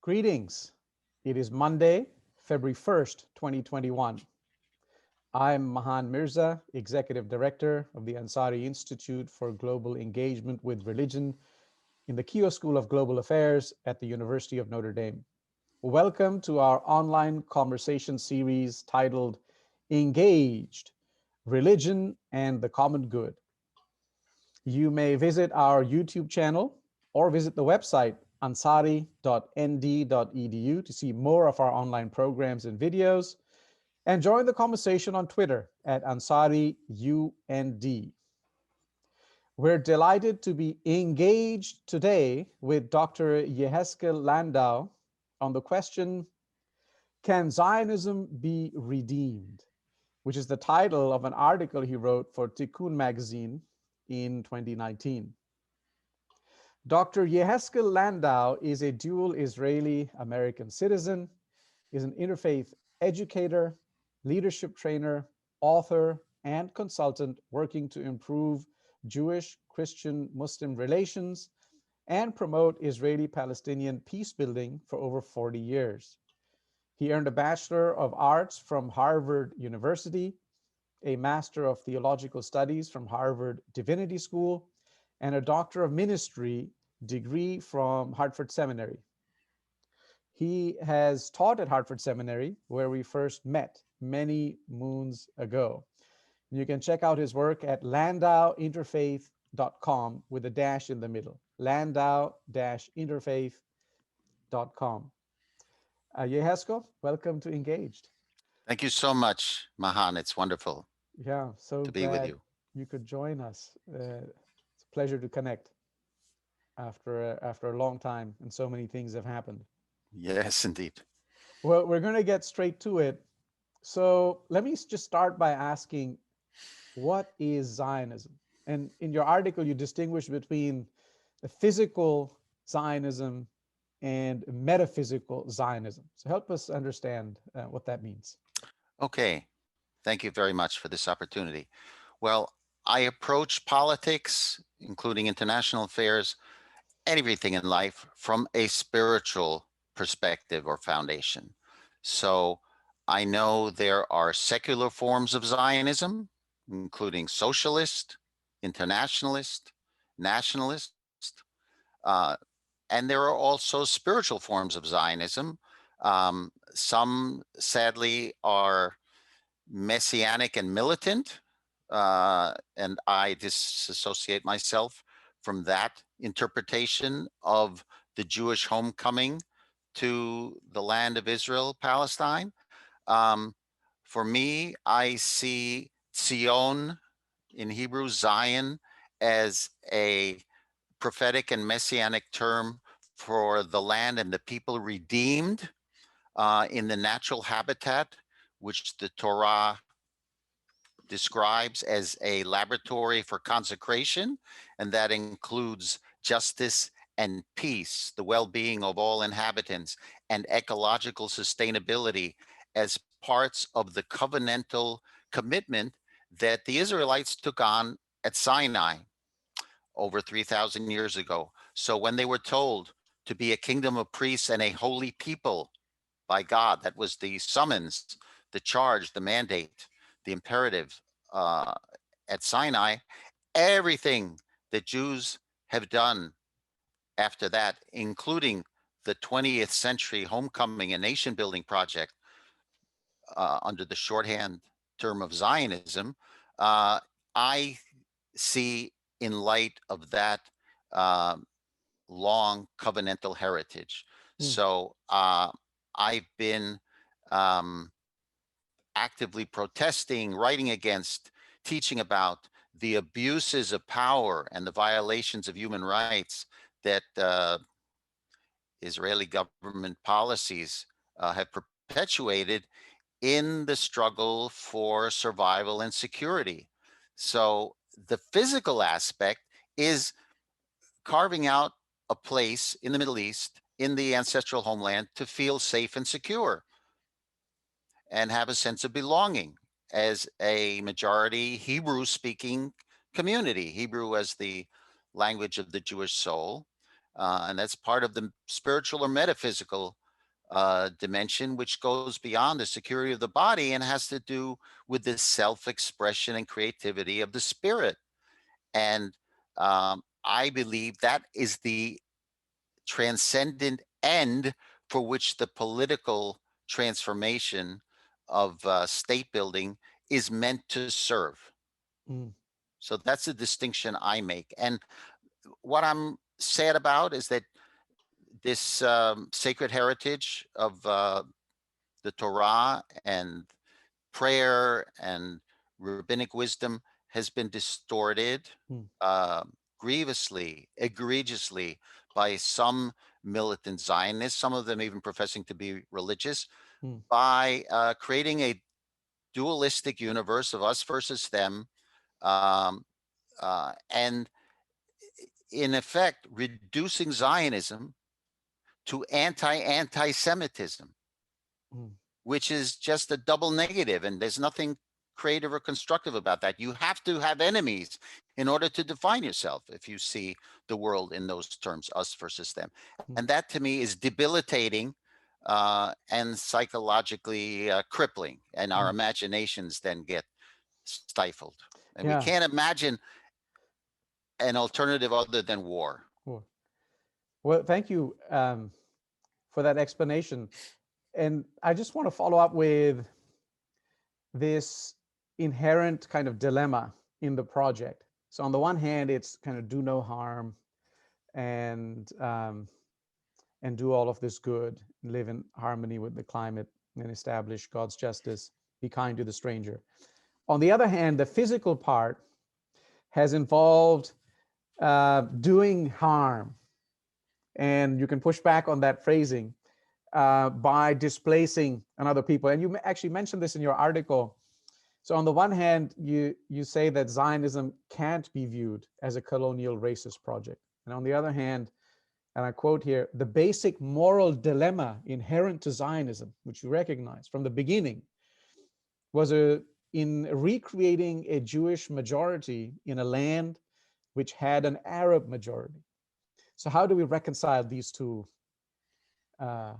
Greetings. It is Monday, February 1st, 2021. I'm Mahan Mirza, Executive Director of the Ansari Institute for Global Engagement with Religion in the Keough School of Global Affairs at the University of Notre Dame. Welcome to our online conversation series titled Engaged, Religion and the Common Good. You may visit our YouTube channel or visit the website ansari.nd.edu to see more of our online programs and videos, and join the conversation on Twitter at AnsariUND. We're delighted to be engaged today with Dr. Yehezkel Landau on the question, Can Zionism be redeemed? Which is the title of an article he wrote for Tikkun Magazine in 2019. Dr. Yehezkel Landau is a dual Israeli-American citizen, is an interfaith educator, leadership trainer, author, and consultant working to improve Jewish-Christian-Muslim relations and promote Israeli-Palestinian peace building for over 40 years. He earned a Bachelor of Arts from Harvard University, a Master of Theological Studies from Harvard Divinity School, and a Doctor of Ministry degree from Hartford Seminary. He has taught at Hartford Seminary, where we first met many moons ago. You can check out his work at landauinterfaith.com with a dash in the middle, landau-interfaith.com. Yehezkel, welcome to Engaged. Thank you so much, Mahan. It's wonderful to be with you. You could join us. It's a pleasure to connect after a long time, and so many things have happened. Yes, indeed. Well, we're going to get straight to it. So let me just start by asking, what is Zionism? And in your article, you distinguish between the physical Zionism and metaphysical Zionism. So help us understand what that means. Okay. Thank you very much for this opportunity. Well, I approach politics, including international affairs, everything in life from a spiritual perspective or foundation. So I know there are secular forms of Zionism, including socialist, internationalist, nationalist, and there are also spiritual forms of Zionism. Some sadly are messianic and militant, and I disassociate myself from that interpretation of the Jewish homecoming to the land of Israel, Palestine. For me, I see Zion, in Hebrew, Zion, as a prophetic and messianic term for the land and the people redeemed in the natural habitat, which the Torah describes as a laboratory for consecration, and that includes justice and peace, the well-being of all inhabitants, and ecological sustainability as parts of the covenantal commitment that the Israelites took on at Sinai over 3,000 years ago. So when they were told to be a kingdom of priests and a holy people by God, that was the summons, the charge, the mandate, the imperative at Sinai, everything that Jews have done after that, including the 20th century homecoming and nation building project under the shorthand term of Zionism, I see in light of that long covenantal heritage. So I've been actively protesting, writing against, teaching about the abuses of power and the violations of human rights that Israeli government policies have perpetuated in the struggle for survival and security. So the physical aspect is carving out a place in the Middle East, in the ancestral homeland, to feel safe and secure and have a sense of belonging as a majority Hebrew-speaking community, Hebrew as the language of the Jewish soul. And that's part of the spiritual or metaphysical dimension, which goes beyond the security of the body and has to do with the self-expression and creativity of the spirit. And I believe that is the transcendent end for which the political transformation of state building is meant to serve. Mm, So that's a distinction I make. And what I'm sad about is that this sacred heritage of the Torah and prayer and rabbinic wisdom has been distorted mm, uh, grievously, egregiously by some militant Zionists, some of them even professing to be religious, mm, by creating a dualistic universe of us versus them, um, and in effect reducing Zionism to anti-Semitism, mm, which is just a double negative, and there's nothing creative or constructive about that. You have to have enemies in order to define yourself if you see the world in those terms, us versus them. mm. And that to me is debilitating and psychologically crippling, and our Mm. imaginations then get stifled. And we Yeah. can't imagine an alternative other than war. Cool. Well, thank you for that explanation. And I just want to follow up with this inherent kind of dilemma in the project. So on the one hand, it's kind of do no harm and do all of this good, live in harmony with the climate and establish God's justice, be kind to the stranger. On the other hand, the physical part has involved doing harm, and you can push back on that phrasing by displacing another people. And you actually mentioned this in your article. So on the one hand, you say that Zionism can't be viewed as a colonial racist project. And on the other hand, and I quote here, the basic moral dilemma inherent to Zionism, which you recognize from the beginning, was in recreating a Jewish majority in a land which had an Arab majority. So how do we reconcile these two uh,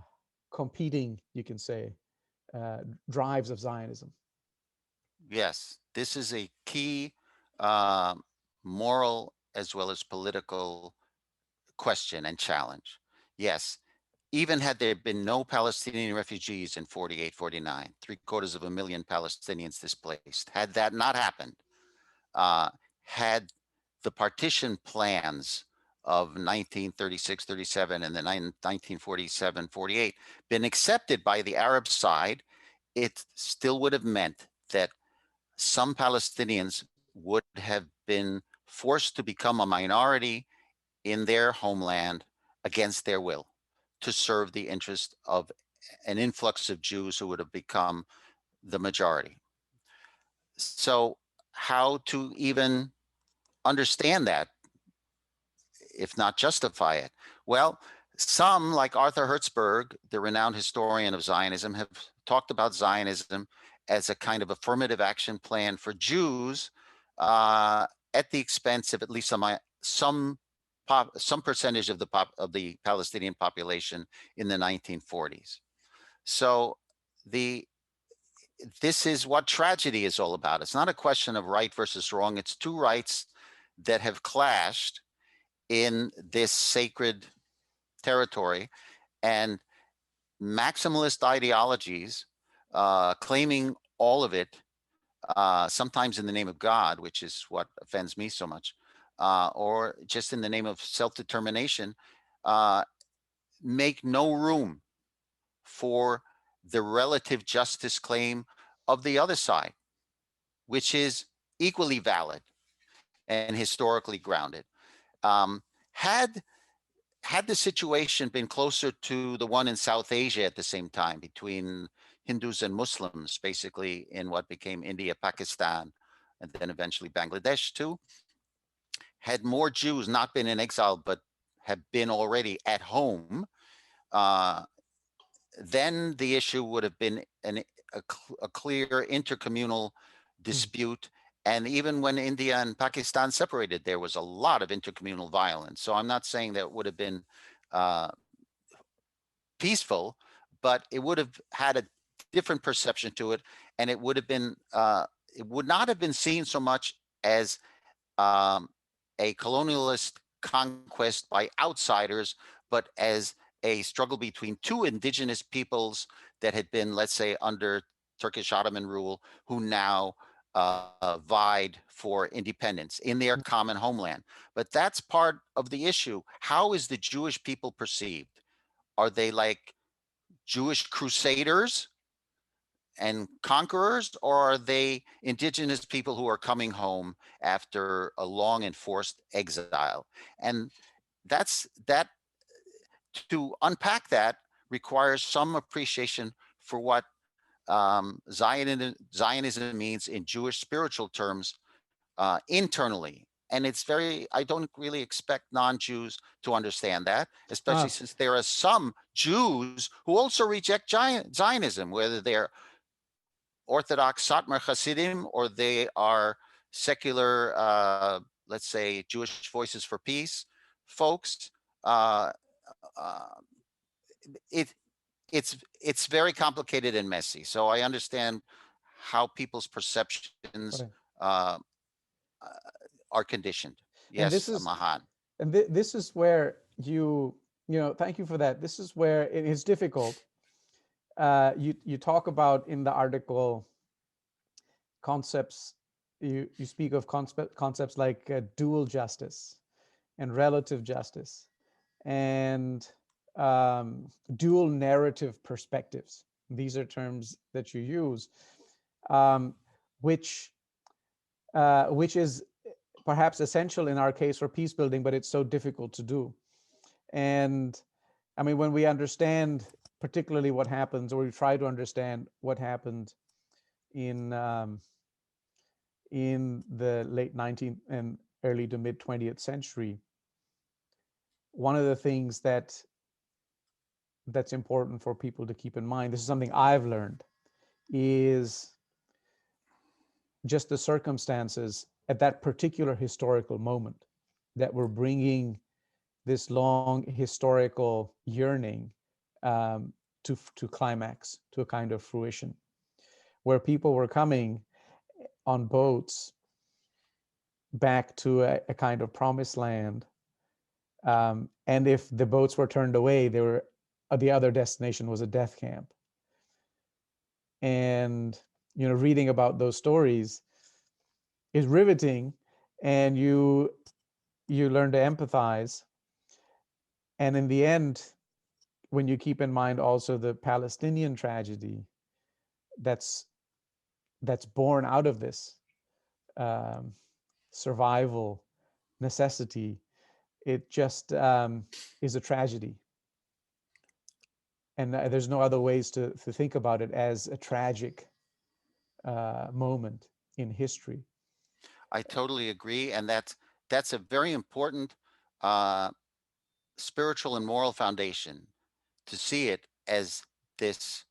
competing, you can say, drives of Zionism? Yes, this is a key uh, moral as well as political question and challenge. Yes, even had there been no Palestinian refugees in 48, 49, 750,000 Palestinians displaced, had that not happened, uh, had the partition plans of 1936, 37, and the 1947, 48 been accepted by the Arab side, it still would have meant that some Palestinians would have been forced to become a minority in their homeland against their will to serve the interest of an influx of Jews who would have become the majority. So, how to even understand that, if not justify it? Well, some, like Arthur Hertzberg, the renowned historian of Zionism, have talked about Zionism as a kind of affirmative action plan for Jews at the expense of at least some percentage of the Palestinian population in the 1940s. So the this is what tragedy is all about. It's not a question of right versus wrong. It's two rights that have clashed in this sacred territory, and maximalist ideologies claiming all of it, sometimes in the name of God, which is what offends me so much, or just in the name of self-determination, uh, make no room for the relative justice claim of the other side, which is equally valid and historically grounded. Um, had had the situation been closer to the one in South Asia at the same time between Hindus and Muslims, basically in what became India, Pakistan, and then eventually Bangladesh too, had more Jews not been in exile but have been already at home, uh, then the issue would have been a clear intercommunal Mm, dispute And even when India and Pakistan separated, there was a lot of intercommunal violence. So I'm not saying that it would have been uh, peaceful, but it would have had a different perception to it, and it would not have been seen so much as um, a colonialist conquest by outsiders, but as a struggle between two indigenous peoples that had been, let's say, under Turkish Ottoman rule, who now vied for independence in their common homeland. But that's part of the issue. How is the Jewish people perceived? Are they like Jewish crusaders and conquerors, or are they indigenous people who are coming home after a long and forced exile? And that to unpack that requires some appreciation for what Zionism means in Jewish spiritual terms internally. And it's very, I don't really expect non-Jews to understand that, especially Ah, since there are some Jews who also reject Zionism, whether they're Orthodox Satmar Hasidim or they are secular, let's say, Jewish Voices for Peace folks. Uh, uh, it it's very complicated and messy. So I understand how people's perceptions right. uh, uh, are conditioned. And Yes, Mahan. this is where thank you for that. This is where it is difficult. You talk about in the article concepts. You speak of concepts like dual justice and relative justice and dual narrative perspectives. These are terms that you use, um, which which is perhaps essential in our case for peace building, but it's so difficult to do. And I mean, when we understand particularly what happens, or we try to understand what happened in the late 19th and early to mid 20th century, one of the things that's important for people to keep in mind, this is something I've learned, is just the circumstances at that particular historical moment that were bringing this long historical yearning to climax, to a kind of fruition, where people were coming on boats back to a kind of promised land. And if the boats were turned away, they were the other destination was a death camp. And reading about those stories is riveting, and you learn to empathize. And in the end, when you keep in mind also the Palestinian tragedy that's born out of this um, survival necessity, it just is a tragedy. And there's no other ways to think about it as a tragic moment in history. I totally agree, and that's a very important uh, spiritual and moral foundation to see it as this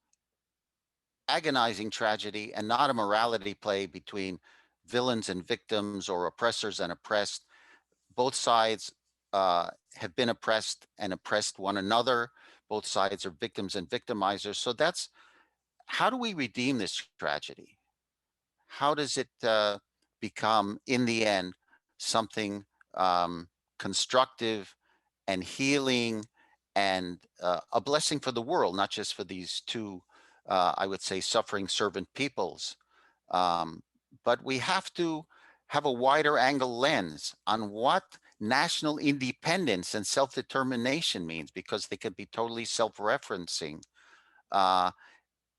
agonizing tragedy and not a morality play between villains and victims or oppressors and oppressed. Both sides have been oppressed and oppressed one another. Both sides are victims and victimizers. So that's how do we redeem this tragedy? How does it become, in the end, something constructive and healing and a blessing for the world, not just for these two, I would say, suffering servant peoples? Um, but we have to have a wider angle lens on what national independence and self-determination means, because they can be totally self-referencing. Uh,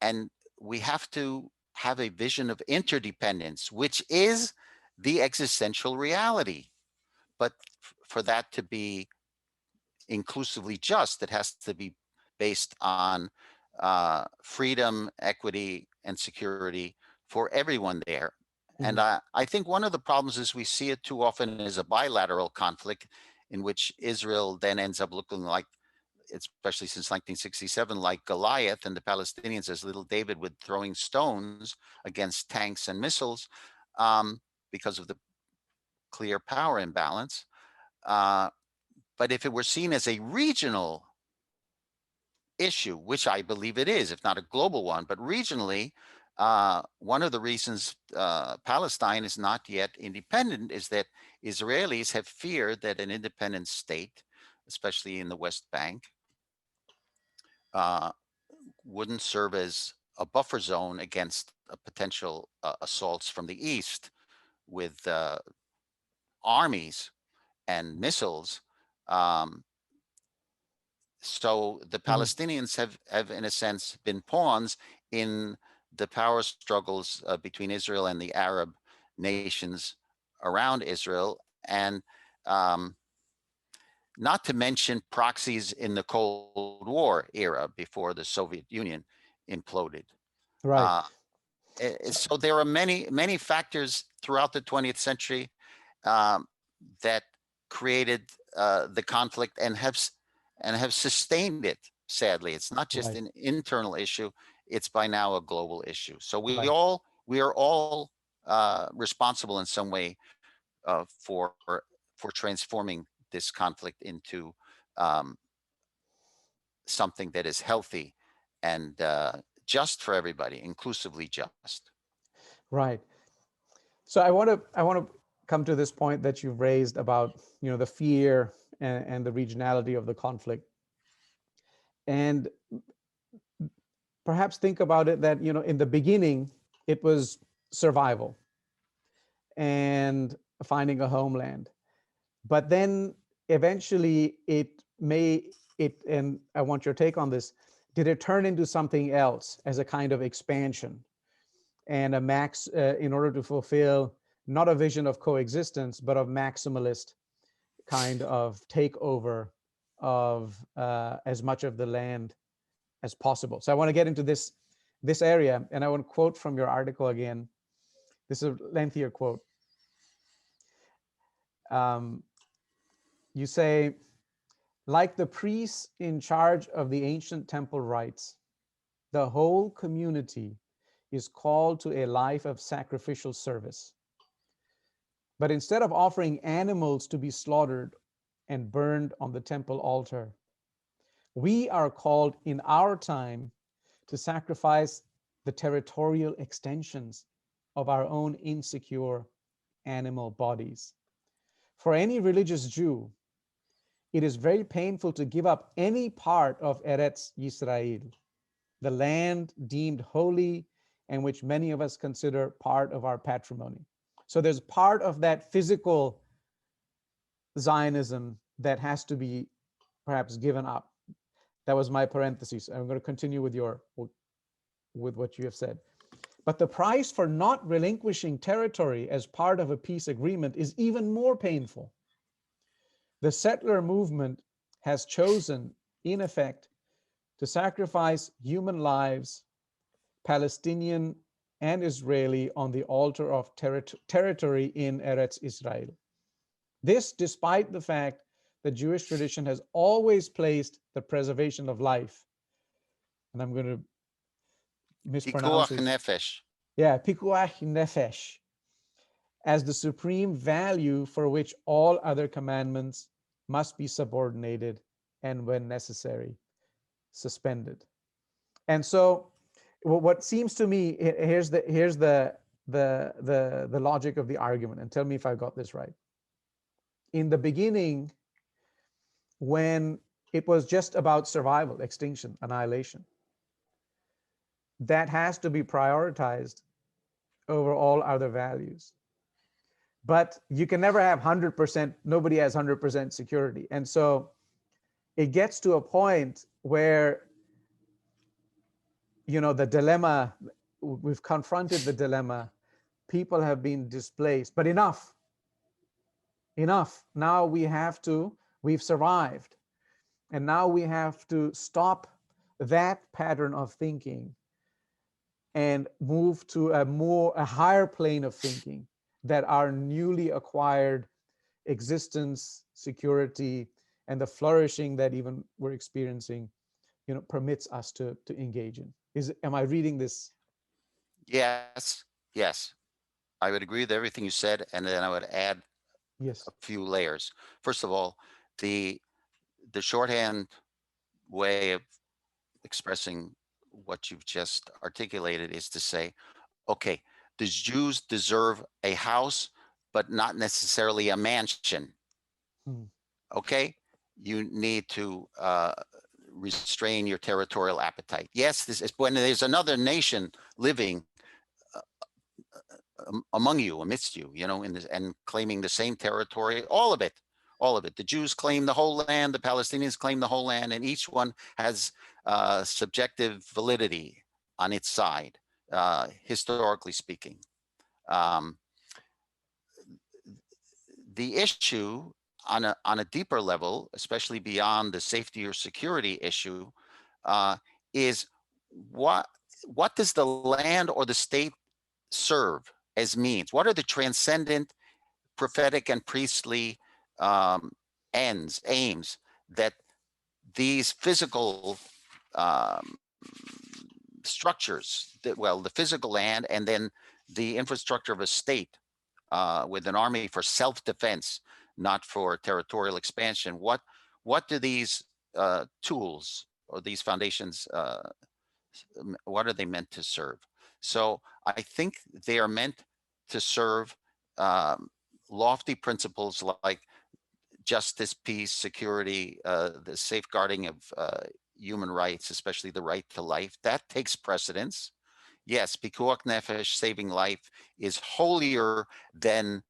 and we have to have a vision of interdependence, which is the existential reality. But for that to be inclusively just, it has to be based on freedom, equity, and security for everyone there. And Mhm. I think one of the problems is we see it too often as a bilateral conflict in which Israel then ends up looking like, especially since 1967, like Goliath, and the Palestinians as little David with throwing stones against tanks and missiles. Um, because of the clear power imbalance. Uh, but if it were seen as a regional issue, which I believe it is, if not a global one, but regionally, one of the reasons Palestine is not yet independent is that Israelis have feared that an independent state, especially in the West Bank, uh, wouldn't serve as a buffer zone against potential assaults from the east with armies and missiles. Um, so the Mhm. Palestinians have, in a sense, been pawns in the power struggles between Israel and the Arab nations around Israel, and um, not to mention proxies in the Cold War era before the Soviet Union imploded. Right. Uh, so there are many factors throughout the 20th century um, that created the conflict and have sustained it. Sadly, it's not just Right. an internal issue; it's by now a global issue. So Right. we are all responsible in some way for transforming this conflict into um, something that is healthy and just for everybody, inclusively just. Right. So I want to come to this point that you've raised about, the fear and the regionality of the conflict, and perhaps think about it that, in the beginning it was survival and finding a homeland, but then eventually and I want your take on this, did it turn into something else as a kind of expansion and in order to fulfill not a vision of coexistence but of maximalist kind of takeover of as much of the land as possible. So I want to get into this area, and I want to quote from your article again. This is a lengthier quote. Um, you say, like the priests in charge of the ancient temple rites, the whole community is called to a life of sacrificial service. But instead of offering animals to be slaughtered and burned on the temple altar, we are called in our time to sacrifice the territorial extensions of our own insecure animal bodies. For any religious Jew, it is very painful to give up any part of Eretz Yisrael, the land deemed holy and which many of us consider part of our patrimony. So there's part of that physical Zionism that has to be perhaps given up. That was my parenthesis. I'm going to continue with what you have said. But the price for not relinquishing territory as part of a peace agreement is even more painful. The settler movement has chosen, in effect, to sacrifice human lives, Palestinian and Israeli, on the altar of territory in Eretz Israel. This despite the fact that Jewish tradition has always placed the preservation of life, and I'm going to mispronounce Pikuach it. nefesh. Yeah, pikuach nefesh, as the supreme value for which all other commandments must be subordinated and, when necessary, suspended. And so, what seems to me, here's the logic of the argument, and tell me if I got this right. In the beginning, when it was just about survival, extinction, annihilation, that has to be prioritized over all other values. But you can never have 100%, nobody has 100% security. And so it gets to a point where, the dilemma, we've confronted the dilemma, people have been displaced, but enough. Now we've survived. And now we have to stop that pattern of thinking and move to a higher plane of thinking, that our newly acquired existence, security, and the flourishing that even we're experiencing, permits us to engage in. Am I reading this? Yes, yes. I would agree with everything you said, and then I would add Yes. a few layers. First of all, the the shorthand way of expressing what you've just articulated is to say, okay, the Jews deserve a house, but not necessarily a mansion. Hmm. Okay, you need to restrain your territorial appetite. Yes, this is when there's another nation living among you, amidst you, in this, and claiming the same territory, all of it, all of it. The Jews claim the whole land, the Palestinians claim the whole land, and each one has subjective validity on its side, historically speaking. Um, the issue on a deeper level, especially beyond the safety or security issue, uh, is what what does the land or the state serve as means? What are the transcendent prophetic and priestly um, ends, aims that these physical um, structures, the physical land, and then the infrastructure of a state with an army for self-defense, not for territorial expansion. What do these tools or these foundations what are they meant to serve? So I think they are meant to serve um, lofty principles like justice, peace, security, the safeguarding of human rights, especially the right to life. That takes precedence. Yes, pikuach nefesh, saving life, is holier than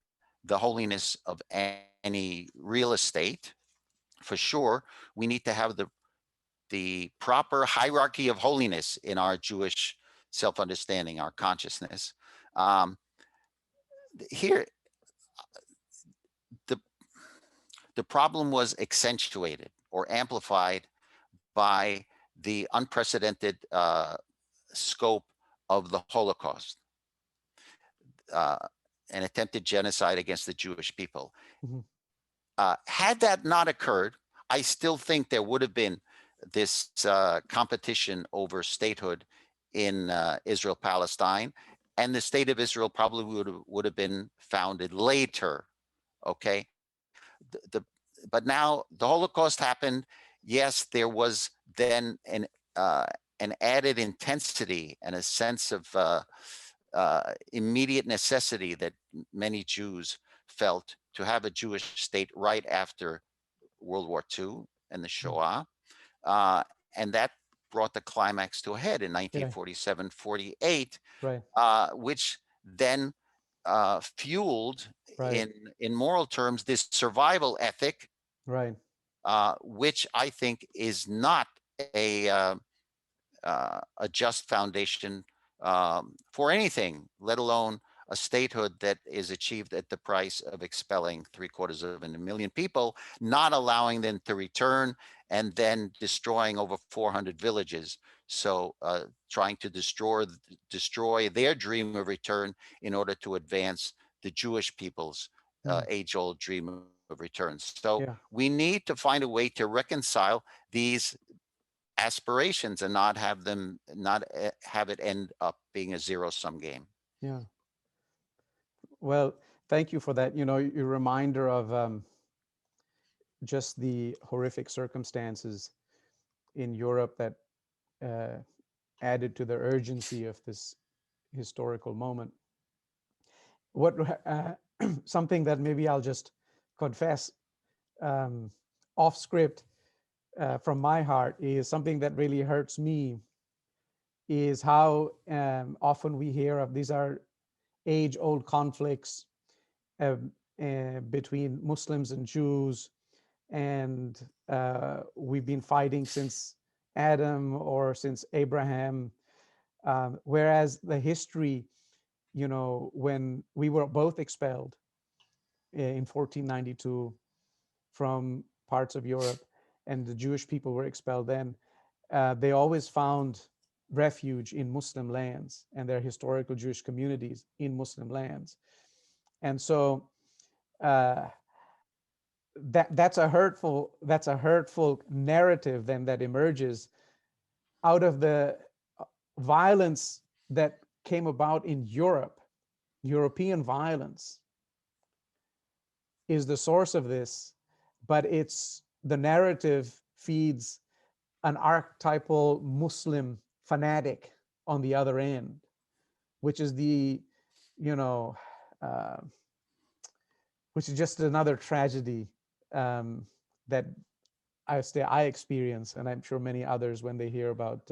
the holiness of any real estate. For sure, we need to have the proper hierarchy of holiness in our Jewish self-understanding, our consciousness. Um, here, the the problem was accentuated or amplified by the unprecedented scope of the Holocaust, uh, an attempted genocide against the Jewish people. Hmm. Had that not occurred, I still think there would have been this competition over statehood in Israel Palestine, and the state of Israel probably would have been founded later. Okay, but now the Holocaust happened. Yes, there was then uh, an added intensity and a sense of immediate necessity that many Jews felt to have a Jewish state right after World War II and the Shoah. And that brought the climax to a head in Yeah. 1947, 48, Right. which then fueled, Right. in moral terms, this survival ethic, Right. which I think is not a just foundation for anything, let alone a statehood that is achieved at the price of expelling 3/4 of a million people, not allowing them to return, and then destroying over 400 villages. So trying to destroy their dream of return in order to advance the Jewish people's Mm. age-old dream of return. So Yeah. we need to find a way to reconcile these aspirations and not have it end up being a zero-sum game. Yeah. Well, thank you for that. Your reminder of just the horrific circumstances in Europe that uh, added to the urgency of this historical moment. What something that maybe I'll just confess um, off script from my heart is something that really hurts me is how often we hear of these are age-old conflicts between Muslims and Jews, and we've been fighting since Adam or since Abraham, whereas the history, when we were both expelled in 1492 from parts of Europe, and the Jewish people were expelled then, they always found refuge in Muslim lands and their historical Jewish communities in Muslim lands. And so uh, that's a hurtful narrative then that emerges out of the violence that came about in Europe European violence is the source of this, but it's the narrative feeds an archetypal Muslim fanatic on the other end, which is the, you know, uh, which is just another tragedy that I experience, and I'm sure many others when they hear about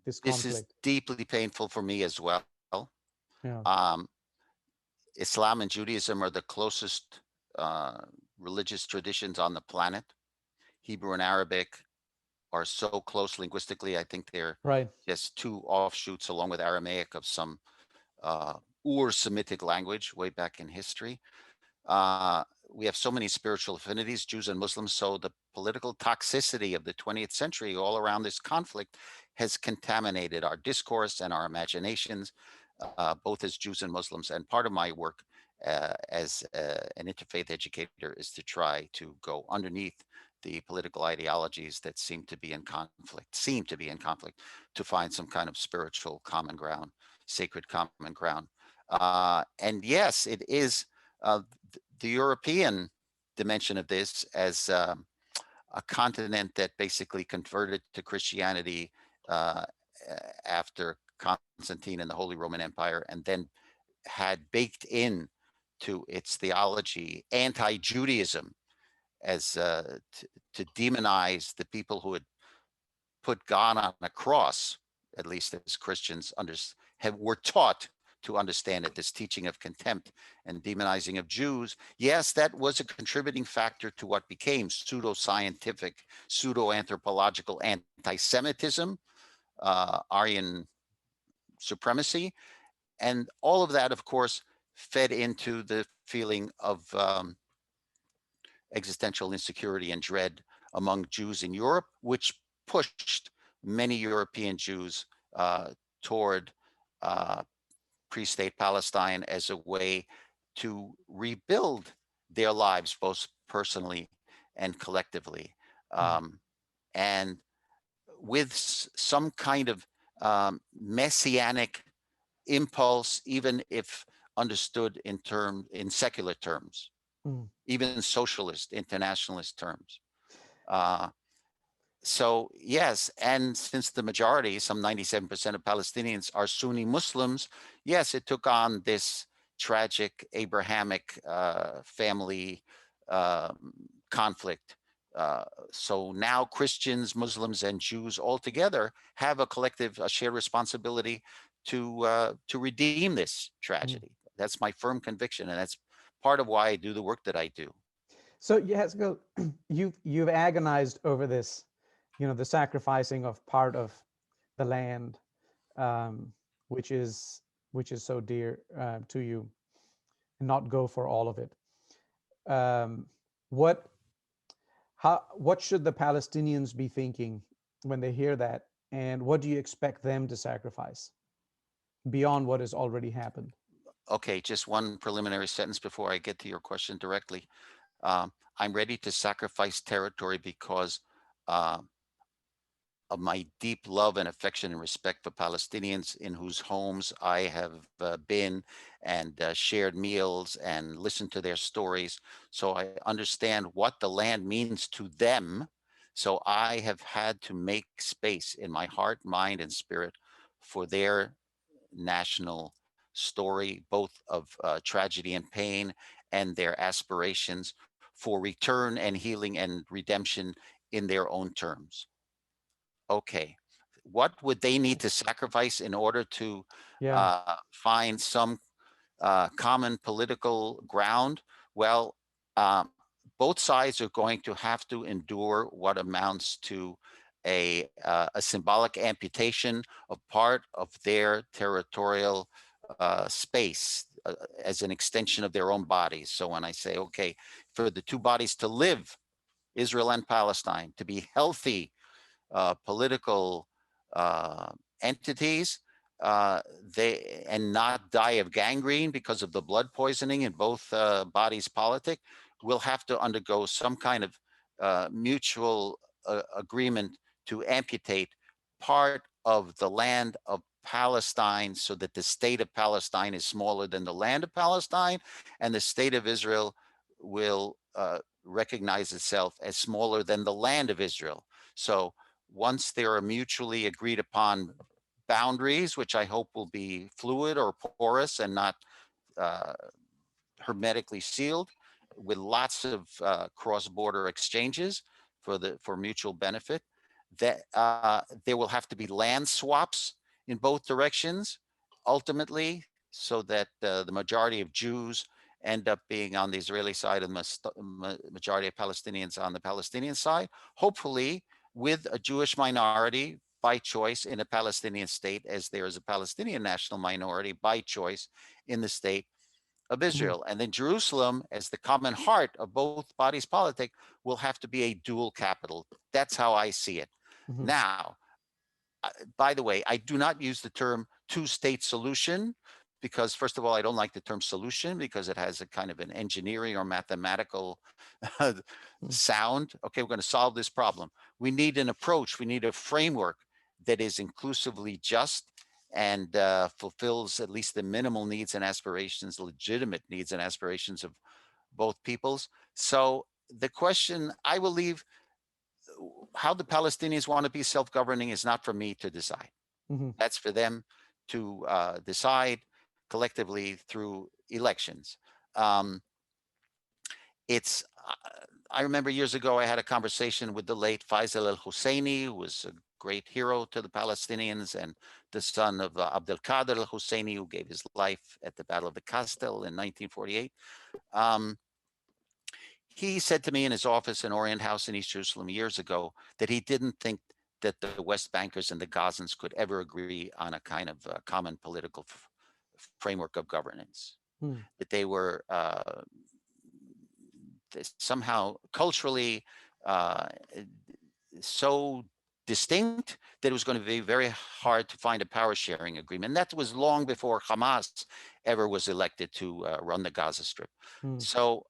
this This is conflict. deeply painful for me as well. Yeah. Um, Islam and Judaism are the closest uh, religious traditions on the planet. Hebrew and Arabic are so close linguistically. I think they're Right. just two offshoots, along with Aramaic, of some uh, Ur-Semitic language way back in history. We have so many spiritual affinities, Jews and Muslims. So the political toxicity of the 20th century all around this conflict has contaminated our discourse and our imaginations, both as Jews and Muslims. And part of my work as an interfaith educator is to try to go underneath the political ideologies that seem to be in conflict, to find some kind of spiritual common ground, sacred common ground. And yes, it is the European dimension of this as a continent that basically converted to Christianity uh, after Constantine and the Holy Roman Empire, and then had baked in to its theology anti-Judaism as to demonize the people who had put God on a cross, at least as Christians were taught to understand it, this teaching of contempt and demonizing of Jews. Yes, that was a contributing factor to what became pseudo-scientific, pseudo-anthropological anti-Semitism, Aryan supremacy. And all of that, of course, fed into the feeling of existential insecurity and dread among Jews in Europe, which pushed many European Jews toward uh, pre-state Palestine as a way to rebuild their lives, both personally and collectively. Mm. And with some kind of messianic impulse, even if understood in secular terms, Mm. even socialist, internationalist terms. Uh, so yes, and since the majority, some 97% of Palestinians are Sunni Muslims, yes, it took on this tragic Abrahamic family conflict. So now Christians, Muslims, and Jews all together have a shared responsibility to redeem this Mm. tragedy. That's my firm conviction, and that's part of why I do the work that I do. So Yehezkel, you've agonized over this, the sacrificing of part of the land, um, which is so dear to you, and not go for all of it. Um, what what should the Palestinians be thinking when they hear that, and what do you expect them to sacrifice beyond what has already happened? Okay, just one preliminary sentence before I get to your question directly. I'm ready to sacrifice territory because uh, of my deep love and affection and respect for Palestinians in whose homes I have been and shared meals and listened to their stories. So I understand what the land means to them. So I have had to make space in my heart, mind, and spirit for their national story, both of tragedy and pain, and their aspirations for return and healing and redemption in their own terms. Okay, what would they need to sacrifice in order to Yeah. find some common political ground? Well, both sides are going to have to endure what amounts to a symbolic amputation of part of their territorial space as an extension of their own bodies. So when I say, okay, for the two bodies to live, Israel and Palestine, to be healthy political uh, entities, and not die of gangrene because of the blood poisoning in both bodies politic, will have to undergo some kind of mutual agreement to amputate part of the land of Palestine so that the state of Palestine is smaller than the land of Palestine, and the state of Israel will recognize itself as smaller than the land of Israel. So once there are mutually agreed upon boundaries, which I hope will be fluid or porous and not uh, hermetically sealed, with lots of cross-border exchanges for mutual benefit, that there will have to be land swaps in both directions, ultimately, so that the majority of Jews end up being on the Israeli side and the majority of Palestinians on the Palestinian side, hopefully with a Jewish minority by choice in a Palestinian state, as there is a Palestinian national minority by choice in the state of Mhm. Israel. And then Jerusalem, as the common heart of both bodies politic, will have to be a dual capital. That's how I see it. Mhm. Now, by the way, I do not use the term two-state solution because, first of all, I don't like the term solution because it has a kind of an engineering or mathematical Mhm. sound. Okay, we're going to solve this problem. We need an approach. We need a framework that is inclusively just and fulfills at least the minimal needs and aspirations, legitimate needs and aspirations of both peoples. So the question I will leave, how the Palestinians want to be self-governing is not for me to decide. Mhm. That's for them to decide collectively through elections. Um, it's I remember years ago I had a conversation with the late Faisal al-Husseini, who was a great hero to the Palestinians and the son of Abdel Qadir al-Husseini, who gave his life at the Battle of the Castel in 1948. Um, he said to me in his office in Orient House in East Jerusalem years ago that he didn't think that the West Bankers and the Gazans could ever agree on a kind of common political framework of governance. Mhm. That they were somehow culturally uh, so distinct that it was going to be very hard to find a power sharing agreement. And that was long before Hamas ever was elected to run the Gaza Strip. Mhm. So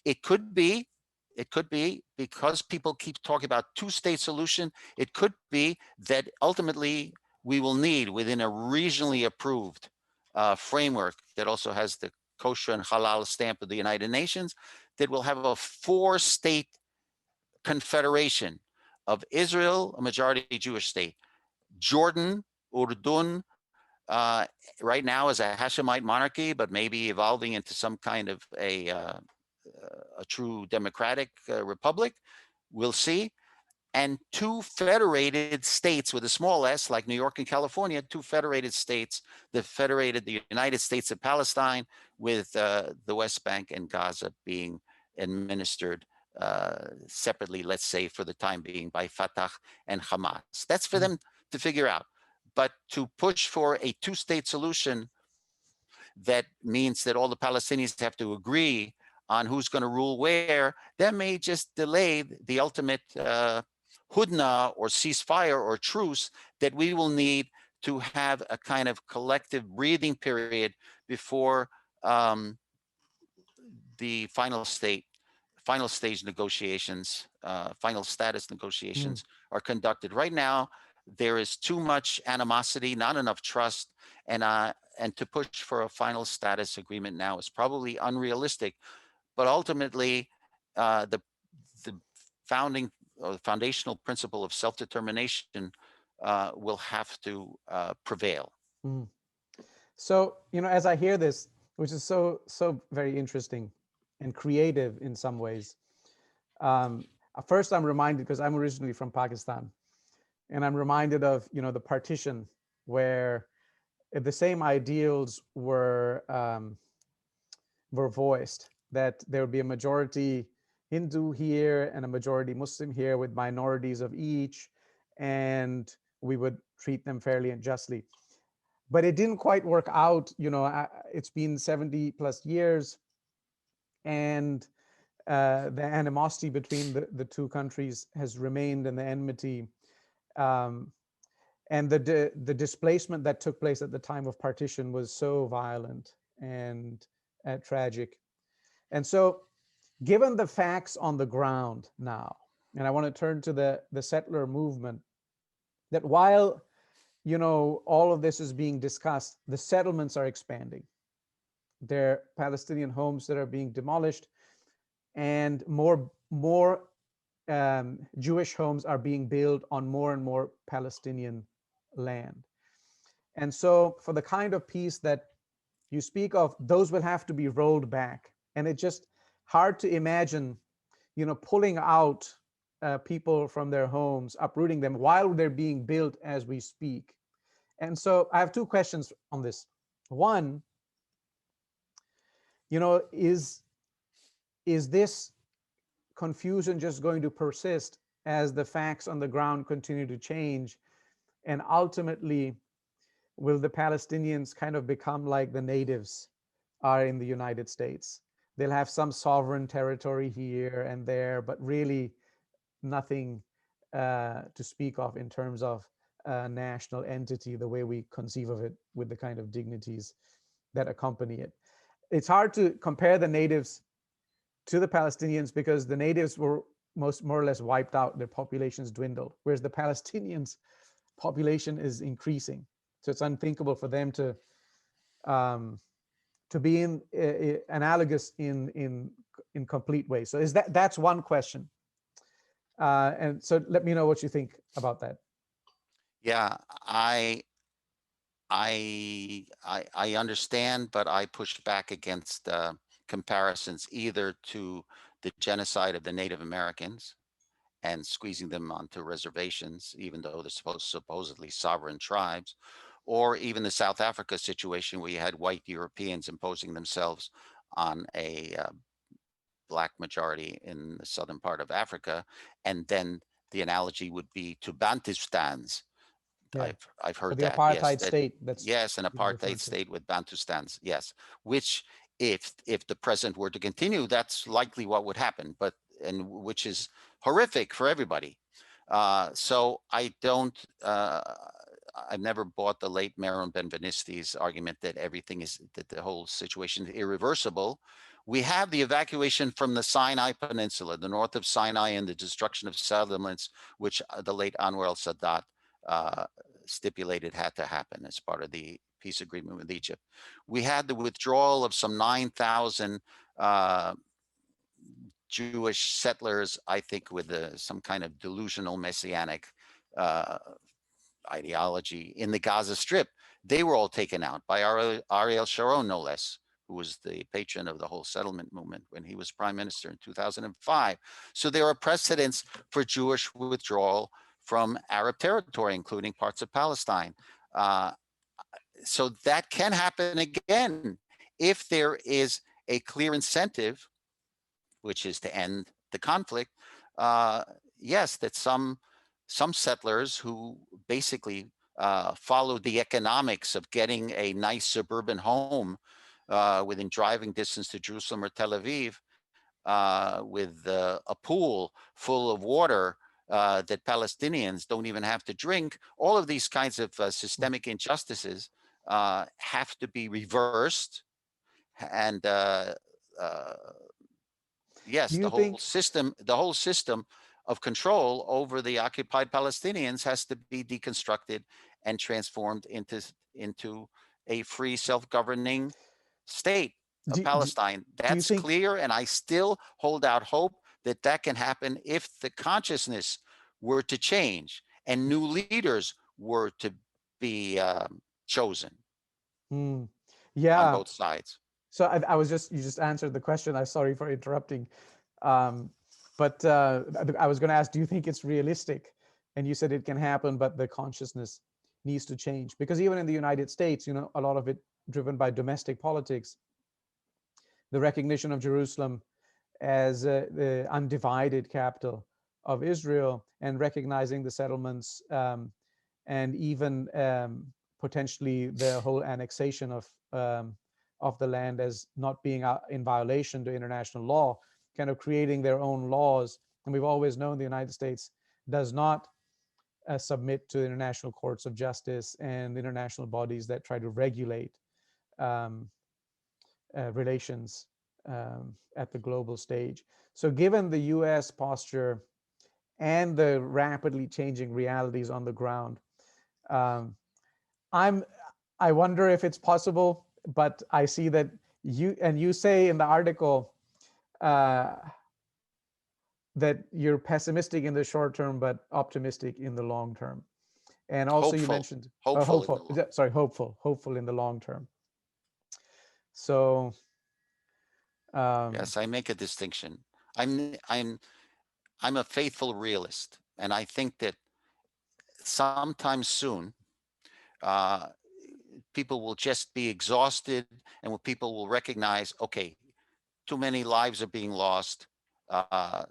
it could be, it could be because people keep talking about two-state solution. It could be that ultimately we will need within a regionally approved framework that also has the kosher and halal stamp of the United Nations, that will have a four-state confederation of Israel, a majority Jewish state, Jordan, Urdun, uh, right now is a Hashemite monarchy, but maybe evolving into some kind of a true democratic republic. We'll see. And two federated states with a small s, like New York and California, two federated states that federated the United States of Palestine, with the West Bank and Gaza being administered separately, let's say for the time being, by Fatah and Hamas. That's for Mhm. them to figure out. But to push for a two-state solution that means that all the Palestinians have to agree on who's going to rule where, that may just delay the ultimate hudna or ceasefire or truce that we will need to have a kind of collective breathing period before um, the final stage negotiations, final status Mhm. negotiations are conducted. Right now, there is too much animosity, not enough trust, and to push for a final status agreement now is probably unrealistic. But ultimately, the founding or the foundational principle of self-determination will have to prevail. Mhm. So, as I hear this, which is so very interesting and creative in some ways, first I'm reminded, because I'm originally from Pakistan, and I'm reminded of the partition, where the same ideals were voiced, that there would be a majority Hindu here and a majority Muslim here with minorities of each, and we would treat them fairly and justly. But it didn't quite work out. It's been 70 plus years, and the animosity between the two countries has remained, and the enmity, um, and the displacement that took place at the time of partition was so violent and tragic. And so, given the facts on the ground now, and I want to turn to the settler movement, that while all of this is being discussed, the settlements are expanding. There are Palestinian homes that are being demolished, and more Jewish homes are being built on more and more Palestinian land. And so, for the kind of peace that you speak of, those will have to be rolled back. And it's just hard to imagine, pulling out people from their homes, uprooting them while they're being built as we speak. And so, I have two questions on this. One, is this confusion just going to persist as the facts on the ground continue to change? And ultimately, will the Palestinians kind of become like the natives are in the United States? They'll have some sovereign territory here and there, but really nothing to speak of in terms of national entity, the way we conceive of it, with the kind of dignities that accompany it. It's hard to compare the natives to the Palestinians because the natives were more or less wiped out. Their populations dwindled, whereas the Palestinians' population is increasing. So it's unthinkable for them to be analogous in complete ways. So that's one question, and so let me know what you think about that. Yeah, I understand, but I push back against comparisons either to the genocide of the Native Americans and squeezing them onto reservations, even though they're supposedly sovereign tribes, or even the South Africa situation where you had white Europeans imposing themselves on a black majority in the southern part of Africa, and then the analogy would be to Bantustans. Yeah, I've or heard the that. Yes, apartheid that state that's yes, an being apartheid referred to. state with Bantustans. Yes, which if the president were to continue, that's likely what would happen. But and which is horrific for everybody. So I don't. I've never bought the late Maron Benveniste's argument that everything is that the whole situation is irreversible. We have the evacuation from the Sinai Peninsula, the north of Sinai, and the destruction of settlements, which the late Anwar al-Sadat uh, stipulated had to happen as part of the peace agreement with Egypt. We had the withdrawal of some 9,000 Jewish settlers, I think, with some kind of delusional messianic uh, ideology in the Gaza Strip. They were all taken out by Ariel Sharon, no less, who was the patron of the whole settlement movement when he was prime minister in 2005. So there are precedents for Jewish withdrawal from Arab territory, including parts of Palestine. Uh, so that can happen again if there is a clear incentive, which is to end the conflict. Uh, yes, that some settlers who basically followed the economics of getting a nice suburban home within driving distance to Jerusalem or Tel Aviv with a pool full of water that Palestinians don't even have to drink. All of these kinds of systemic injustices have to be reversed. And uh, Do yes, you think the whole system of control over the occupied Palestinians has to be deconstructed and transformed into a free, self-governing state of do, do, Palestine. do you That's think clear, and I still hold out hope that that can happen if the consciousness were to change and new leaders were to be chosen Hmm. on Yeah. both sides. So I was you just answered the question. I'm sorry for interrupting. Um, but I was going to ask, do you think it's realistic? And you said it can happen, but the consciousness needs to change. Because even in the United States, a lot of it driven by domestic politics, the recognition of Jerusalem as the undivided capital of Israel, and recognizing the settlements, and even potentially the whole annexation of the land as not being in violation to international law, kind of creating their own laws. And we've always known the United States does not submit to international courts of justice and international bodies that try to regulate um, relations at the global stage. So, given the US posture and the rapidly changing realities on the ground, um, I'm I wonder if it's possible, but I see that you say in the article uh, that you're pessimistic in the short term, but optimistic in the long term. And also you Hopeful, mentioned hopeful in the hopeful, long. sorry, hopeful in the long term. So um, Yes, I make a distinction. I'm I'm I'm a faithful realist, and I think that sometime soon, uh, people will just be exhausted, and people will recognize, okay, too many lives are being lost, uh,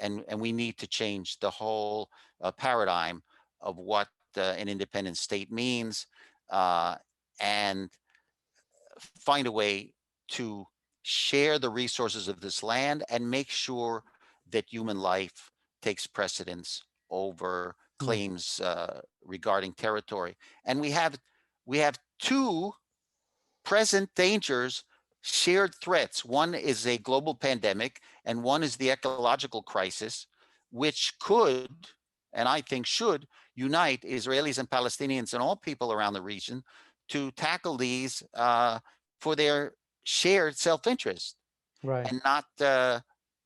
and we need to change the whole paradigm of what an independent state means, uh, and find a way to share the resources of this land and make sure that human life takes precedence over hmm, claims regarding territory. And we have two present dangers, shared threats. One is a global pandemic, and one is the ecological crisis, which could, and I think should, unite Israelis and Palestinians and all people around the region to tackle these for their shared self-interest, right, and not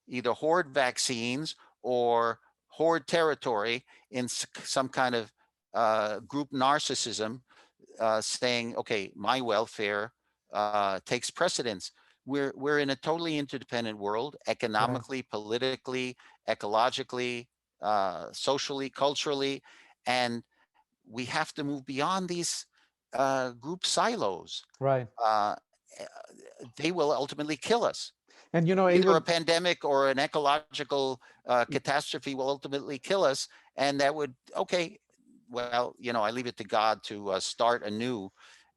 either hoard vaccines or hoard territory in some kind of group narcissism, saying, okay, my welfare takes precedence. We're in a totally interdependent world, right, economically, politically, ecologically, socially, culturally, and we have to move beyond these group silos. right. Uh, they will ultimately kill us. And Either a even pandemic or an ecological catastrophe will ultimately kill us, and that would, okay, well, I leave it to God to start anew,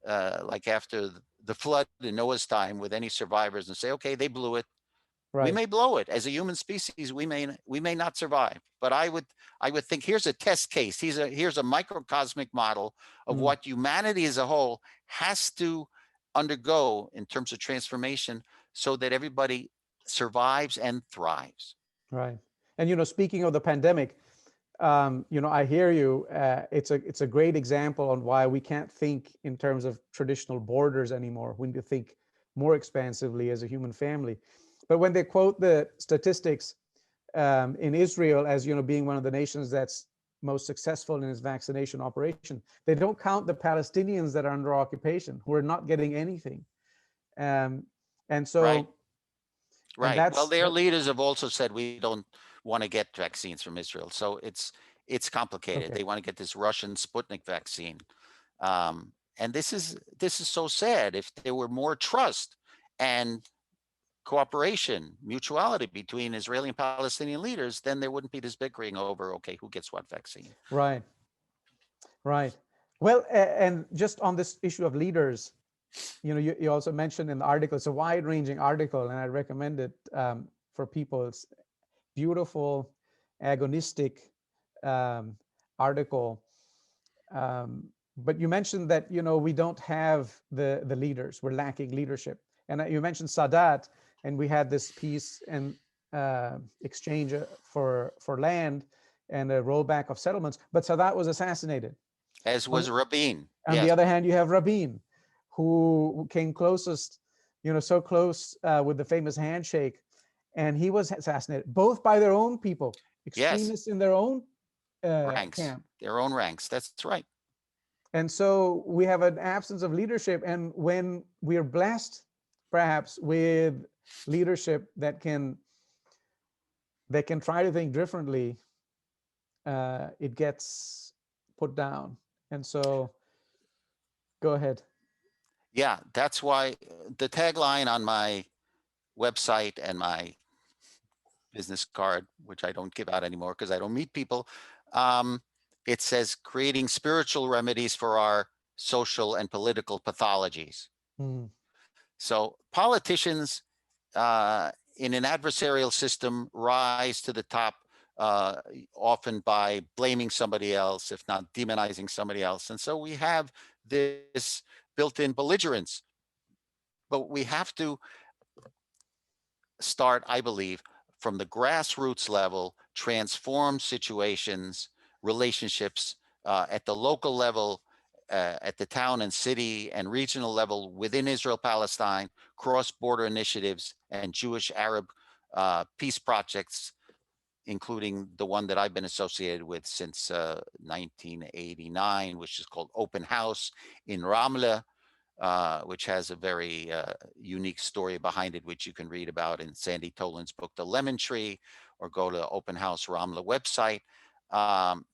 like after the flood in Noah's time, with any survivors, and say, okay, they blew it. We right. may blow it as a human species. We may not survive. But I would think, here's a test case. Here's a microcosmic model of Mm, what humanity as a whole has to undergo in terms of transformation, so that everybody survives and thrives. right. And speaking of the pandemic, I hear you. It's a great example on why we can't think in terms of traditional borders anymore. We need to think more expansively as a human family. But when they quote the statistics in Israel as being one of the nations that's most successful in its vaccination operation, they don't count the Palestinians that are under occupation, who are not getting anything. Um, and Right. so, and Right. Well, that's their that. leaders have also said we don't want to get vaccines from Israel. So it's complicated. Okay. They want to get this Russian Sputnik vaccine. And this is so sad. If there were more trust and cooperation, mutuality between Israeli and Palestinian leaders, then there wouldn't be this bickering over, okay, who gets what vaccine. Right. Right. Well, and just on this issue of leaders, you also mentioned in the article, it's a wide-ranging article, and I recommend it for people. It's beautiful, agonistic um, article. But you mentioned that we don't have the leaders. We're lacking leadership, and you mentioned Sadat, and we had this peace and exchange for land and a rollback of settlements. But Sadat was assassinated. As On, was Rabin. on the Yes. other hand, you have Rabin, who came closest, so close with the famous handshake, and he was assassinated both by their own people, Yes. extremists in their own Ranks. camp. Their own ranks. That's right. And so we have an absence of leadership. And when we are blessed, perhaps, with leadership that can try to think differently, it gets put down. And so, go ahead. Yeah. That's why the tagline on my website and my business card, which I don't give out anymore because I don't meet people, um, it says creating spiritual remedies for our social and political pathologies. Mm, So politicians in an adversarial system rise to the top, uh, often by blaming somebody else, if not demonizing somebody else. And so we have this built-in belligerence. But we have to start, I believe, from the grassroots level, transform situations, relationships at the local level, at the town and city and regional level within Israel-Palestine, cross-border initiatives, and Jewish-Arab peace projects, including the one that I've been associated with since 1989, which is called Open House in Ramle, which has a very unique story behind it, which you can read about in Sandy Toland's book, The Lemon Tree, or go to Open House Ramle website.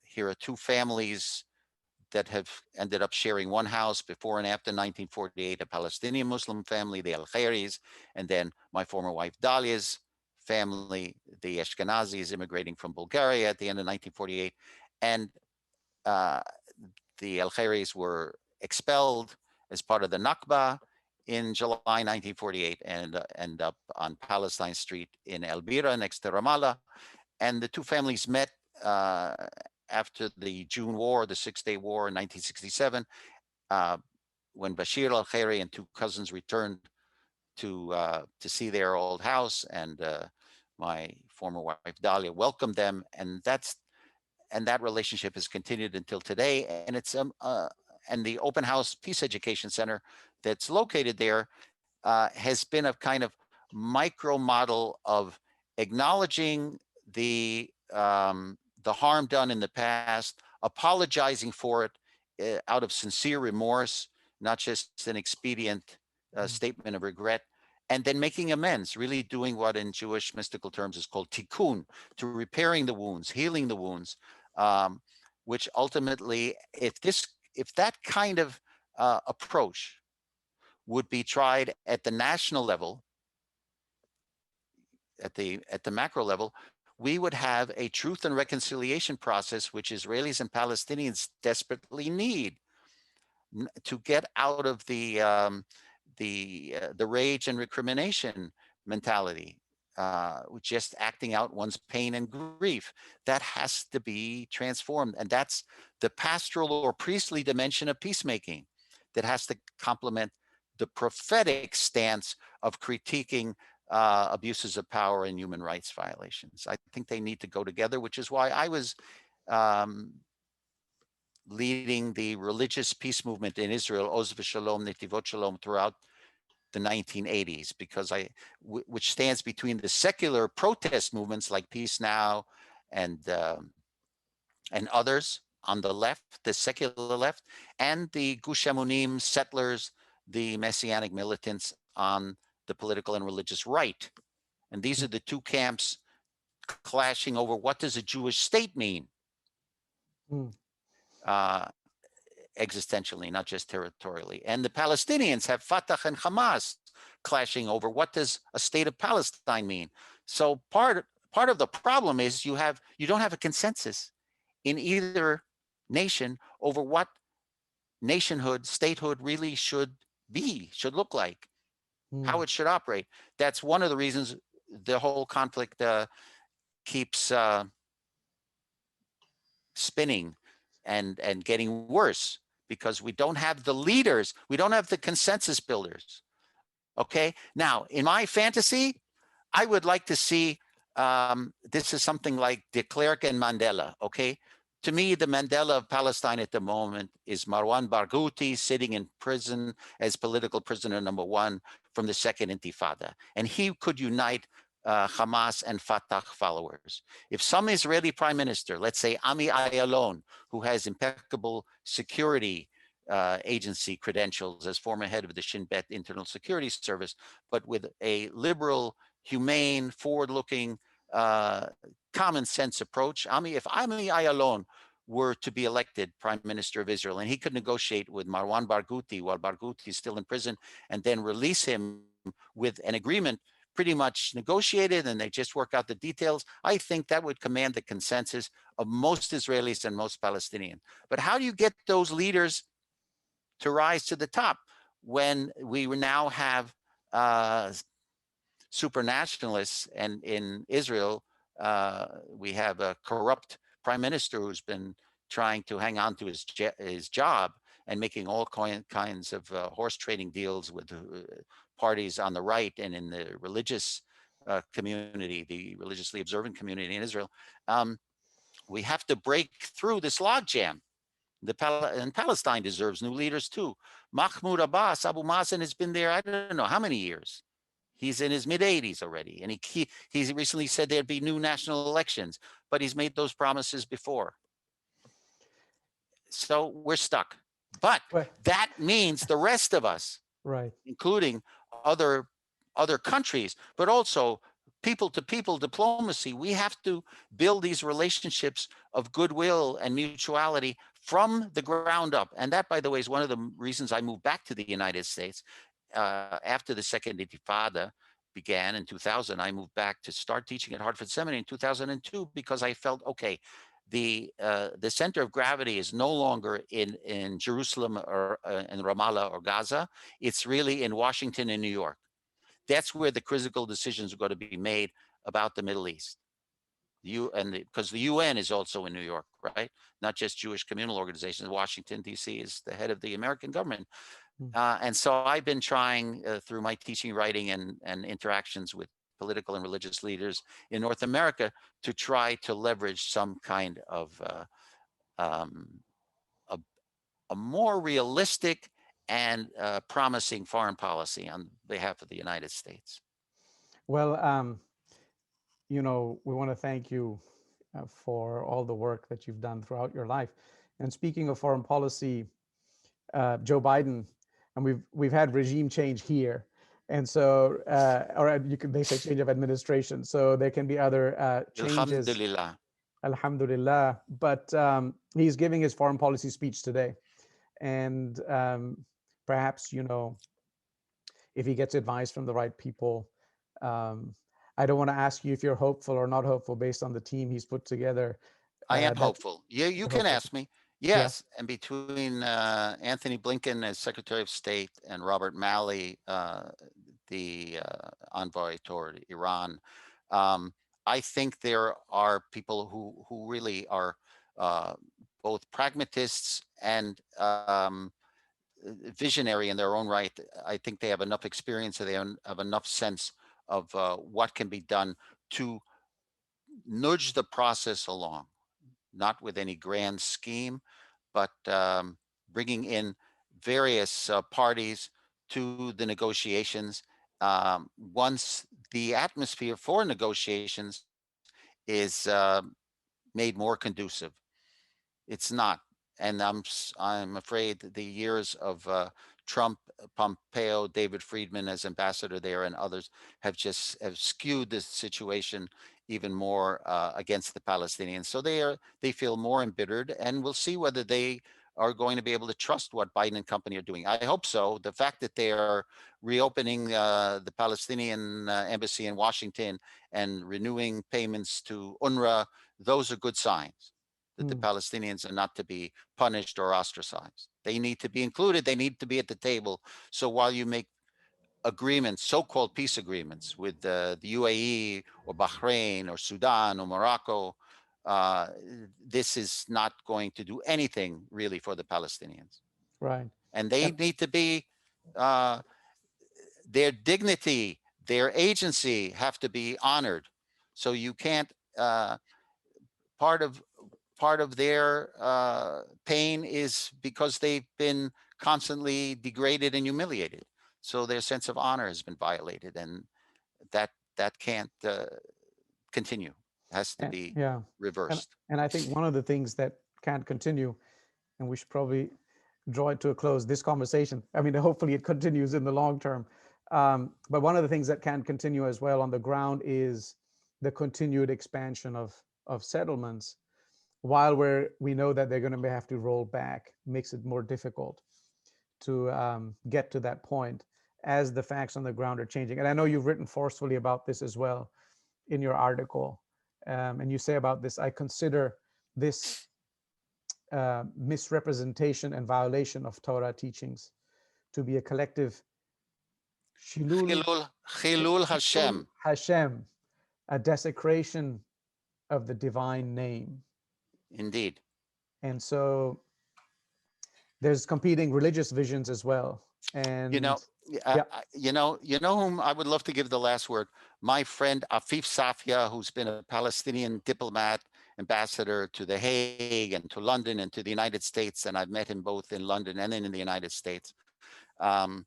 Here are two families that have ended up sharing one house before and after 1948, a Palestinian Muslim family, the Al-Khairis, and then my former wife Dalia's family, the Ashkenazis immigrating from Bulgaria at the end of 1948. And uh, the Al-Khairis were expelled as part of the Nakba in July 1948 and end up on Palestine Street in El Bira next to Ramallah. And the two families met after the June War, the Six-Day War in 1967, when Bashir al-Khairi and two cousins returned to see their old house, and my former wife Dalia welcomed them, and that relationship has continued until today. And it's and the Open House Peace Education Center that's located there has been a kind of micro model of acknowledging the harm done in the past, apologizing for it out of sincere remorse, not just an expedient statement of regret, and then making amends, really doing what in Jewish mystical terms is called tikkun, to repairing the wounds, healing the wounds, which ultimately, if that kind of approach would be tried at the national level, at the macro level, we would have a truth and reconciliation process which Israelis and Palestinians desperately need to get out of the rage and recrimination mentality, just acting out one's pain and grief. That has to be transformed, and that's the pastoral or priestly dimension of peacemaking that has to complement the prophetic stance of critiquing abuses of power and human rights violations. I think they need to go together, which is why I was leading the religious peace movement in Israel, Oz v'Shalom, Netivot Shalom, throughout the 1980s, because which stands between the secular protest movements like Peace Now and others on the left, the secular left, and the Gush Emunim settlers, the messianic militants on the political and religious right. And these are the two camps clashing over what does a Jewish state mean, existentially, not just territorially. And the Palestinians have Fatah and Hamas clashing over what does a state of Palestine mean. So part of the problem is you don't have a consensus in either nation over what nationhood, statehood really should look like, how it should operate. That's one of the reasons the whole conflict keeps spinning and getting worse, because we don't have the leaders, we don't have the consensus builders. Okay, now in my fantasy, I would like to see this is something like de Klerk and Mandela. Okay, to me, the Mandela of Palestine at the moment is Marwan Barghouti, sitting in prison as political prisoner number one from the second Intifada, and he could unite Hamas and Fatah followers. If some Israeli prime minister, let's say Ami Ayalon, who has impeccable security agency credentials as former head of the Shin Bet Internal Security Service, but with a liberal, humane, forward-looking, common sense approach. If Ami Ayalon were to be elected prime minister of Israel, and he could negotiate with Marwan Barghouti while Barghouti is still in prison, and then release him with an agreement pretty much negotiated, and they just work out the details, I think that would command the consensus of most Israelis and most Palestinians. But how do you get those leaders to rise to the top when we now have supranationalists, and in Israel, we have a corrupt prime minister who's been trying to hang on to his job and making all kinds of horse trading deals with parties on the right and in the religious community, the religiously observant community in Israel. We have to break through this logjam. And Palestine deserves new leaders too. Mahmoud Abbas, Abu Mazen has been there, I don't know how many years. He's in his mid-80s already, and he recently said there'd be new national elections, but he's made those promises before. So we're stuck. But Well, that means the rest of us, right. including other countries, but also people-to-people diplomacy, we have to build these relationships of goodwill and mutuality from the ground up. And that, by the way, is one of the reasons I moved back to the United States. After the second Intifada began in 2000, I moved back to start teaching at Hartford Seminary in 2002 because I felt, okay, the center of gravity is no longer in Jerusalem or in Ramallah or Gaza. It's really in Washington and New York. That's where the critical decisions are going to be made about the Middle East. Because the UN is also in New York, right? Not just Jewish communal organizations. Washington, D.C. is the head of the American government. And so I've been trying through my teaching, writing, and interactions with political and religious leaders in North America to try to leverage some kind of um, a more realistic and promising foreign policy on behalf of the United States. Well, we want to thank you for all the work that you've done throughout your life. And speaking of foreign policy, Joe Biden, and we've had regime change here, and so they say change of administration. So there can be other changes. Alhamdulillah. Alhamdulillah. But he's giving his foreign policy speech today, and perhaps if he gets advice from the right people. I don't want to ask you if you're hopeful or not hopeful based on the team he's put together. I am hopeful. Yeah, you can ask me. Yes, yeah. And between Anthony Blinken as Secretary of State and Robert Malley, the envoy toward Iran, I think there are people who really are both pragmatists and visionary in their own right. I think they have enough experience, and they have enough sense of what can be done to nudge the process along, not with any grand scheme, but bringing in various parties to the negotiations. Once the atmosphere for negotiations is made more conducive, it's not. And I'm afraid the years of Trump, Pompeo, David Friedman as ambassador there, and others have skewed the situation even more against the Palestinians. So they feel more embittered, and we'll see whether they are going to be able to trust what Biden and company are doing. I hope so. The fact that they are reopening the Palestinian embassy in Washington and renewing payments to UNRWA, those are good signs that the Palestinians are not to be punished or ostracized. They need to be included. They need to be at the table. So while you make agreements, so-called peace agreements with the UAE or Bahrain or Sudan or Morocco, this is not going to do anything really for the Palestinians. Right. And they need to be, their dignity, their agency have to be honored. So you can't, part of their pain is because they've been constantly degraded and humiliated. So their sense of honor has been violated, and that can't continue. It has to be reversed. And I think one of the things that can't continue, and we should probably draw it to a close, this conversation. I mean, hopefully it continues in the long term. But one of the things that can continue as well on the ground is the continued expansion of settlements, while we know that they're going to have to roll back, makes it more difficult to get to that point as the facts on the ground are changing. And I know you've written forcefully about this as well in your article. And you say about this, I consider this misrepresentation and violation of Torah teachings to be a collective Chilul Hashem, a desecration of the divine name. Indeed. And so there's competing religious visions as well. And you know whom I would love to give the last word? My friend Afif Safia, who's been a Palestinian diplomat ambassador to The Hague and to London and to the United States, and I've met him both in London and in the United States. And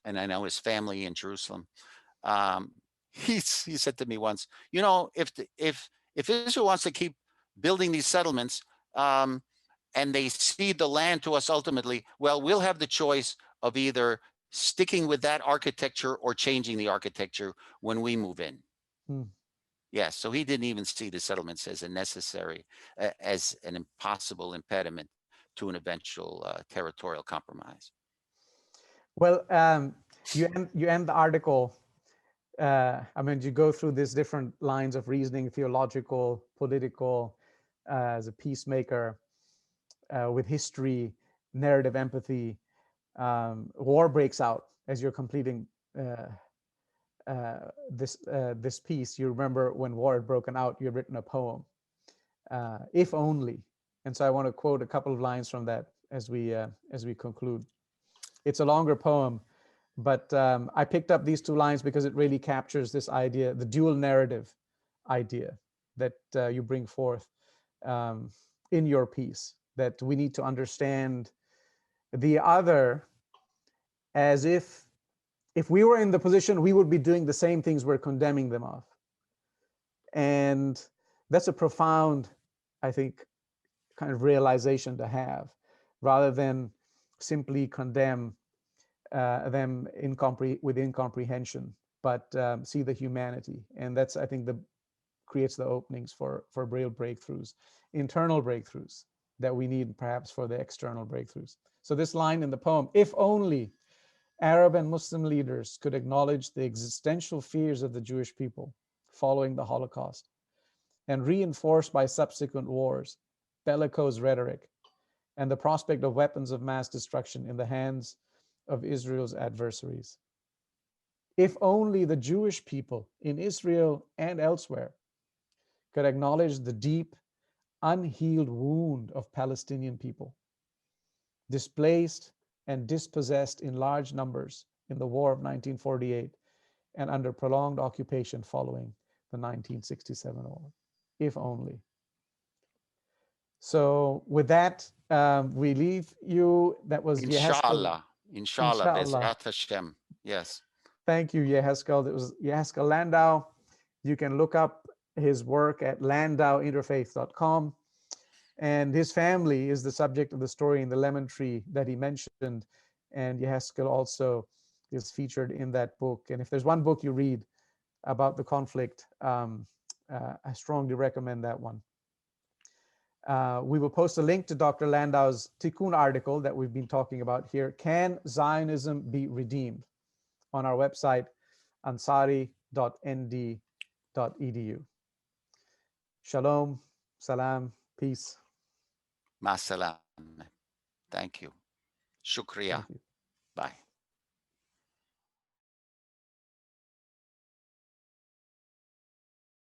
I know his family in Jerusalem. He said to me once, you know, if Israel wants to keep building these settlements, and they cede the land to us ultimately, well, we'll have the choice of either sticking with that architecture or changing the architecture when we move in. Hmm. Yes, so he didn't even see the settlements as a necessary, as an impossible impediment to an eventual territorial compromise. Well, you end the article. I mean, you go through these different lines of reasoning: theological, political, as a peacemaker, with history, narrative, empathy. War breaks out as you're completing this piece. You remember when war had broken out, you had written a poem, "If Only," and so I want to quote a couple of lines from that as we conclude. It's a longer poem, but I picked up these two lines because it really captures this idea, the dual narrative idea that you bring forth in your piece, that we need to understand the other as if we were in the position, we would be doing the same things we're condemning them of. And that's a profound, I think, kind of realization to have, rather than simply condemn them with incomprehension, but see the humanity. And that's, I think, creates the openings for real breakthroughs, internal breakthroughs that we need perhaps for the external breakthroughs. So this line in the poem, "If only Arab and Muslim leaders could acknowledge the existential fears of the Jewish people following the Holocaust, and reinforced by subsequent wars, bellicose rhetoric, and the prospect of weapons of mass destruction in the hands of Israel's adversaries. If only the Jewish people in Israel and elsewhere could acknowledge the deep, unhealed wound of Palestinian people, displaced and dispossessed in large numbers in the War of 1948 and under prolonged occupation following the 1967 war. If only." So with that, we leave you. That was Yehezkel. Inshallah, inshallah, Inshallah. Bezrat Hashem. Yes. Thank you, Yehezkel. That was Yehezkel Landau. You can look up his work at landauinterfaith.com. And his family is the subject of the story in the lemon tree that he mentioned. And Yehezkel also is featured in that book. And if there's one book you read about the conflict, I strongly recommend that one. We will post a link to Dr. Landau's Tikkun article that we've been talking about here, "Can Zionism Be Redeemed?" on our website, ansari.nd.edu. Shalom, salam, peace. Ma salam. Thank you. Shukriya. Thank you. Bye.